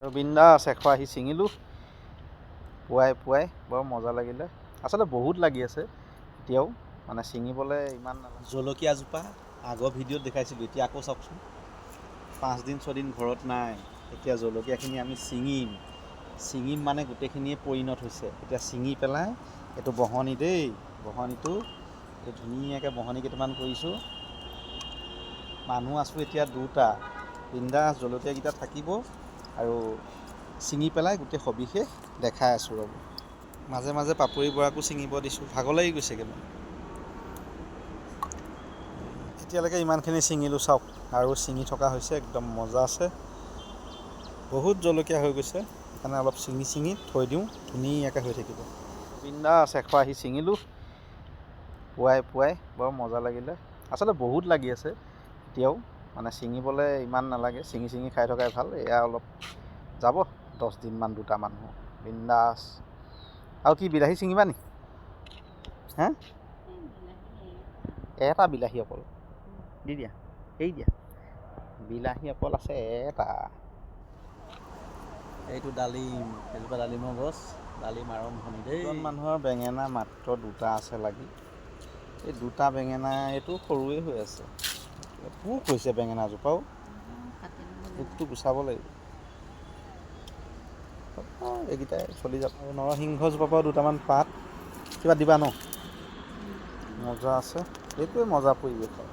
বিন্দাছ এশ আহি ছিঙিলোঁ পুৱাই বৰ মজা লাগিলে। আচলতে বহুত লাগি আছে এতিয়াও, মানে ছিঙিবলৈ ইমান নালাগে। জলকীয়াজোপা আগৰ ভিডিঅ'ত দেখাইছিলোঁ, এতিয়া আকৌ চাওকচোন 5 দিন 6 দিন ঘৰত নাই। এতিয়া জলকীয়াখিনি আমি ছিঙিম মানে গোটেইখিনিয়ে পৰিণত হৈছে। এতিয়া ছিঙি পেলাই এইটো বহনি দেই, বহনিটো এইটো ধুনীয়াকৈ বহনি কেইটামান কৰিছোঁ। মানুহ আছোঁ এতিয়া 2টা, বিন্দাছ জলকীয়াকেইটা থাকিব আৰু ছিঙি পেলাই গোটেই সবিশেষ দেখাই আছোঁ ৰ'ব। মাজে মাজে পাপৰি বৰাকো ছিঙিব দিছোঁ, ভাগৰ লাগি গৈছেগৈ মানে। এতিয়ালৈকে ইমানখিনি ছিঙিলোঁ চাওক, আৰু ছিঙি থকা হৈছে, একদম মজা আছে। বহুত জলকীয়া হৈ গৈছে, সেইকাৰণে অলপ ছিঙি থৈ দিওঁ, ধুনীয়াকৈ হৈ থাকিব। বিন্দাছ এশ আহি ছিঙিলোঁ পুৱাই বৰ মজা লাগিলে। আচলতে বহুত লাগি আছে এতিয়াও, মানে ছিঙিবলৈ ইমান নালাগে, ছিঙি খাই থকাই ভাল। এয়া অলপ যাব 10 দিনমান 2টা মানুহ বিন্দাছ। আৰু কি বিলাহী ছিঙিবা নি? হে এটা বিলাহী অকল দি দিয়া, এৰি দিয়া। বিলাহী অকল আছে এটা। এইটো ডালিম, এজোপা ডালিমৰ গছ, ডালিম আৰম্ভণি দেই। এজন মানুহৰ বেঙেনা মাত্ৰ 2টা আছে লাগি। এই 2টা বেঙেনা এইটো সৰুৱে হৈ আছে, পোক হৈছে বেঙেনাজোপাও, পোকটো গুচাব লাগিব। এইকেইটাই চলি যাব। আৰু নৰসিংহজোপাৰ পৰা 2টামান পাত কিবা দিবা ন? মজা আছে, এইটোৱে মজা পৰিৱেশ আৰু।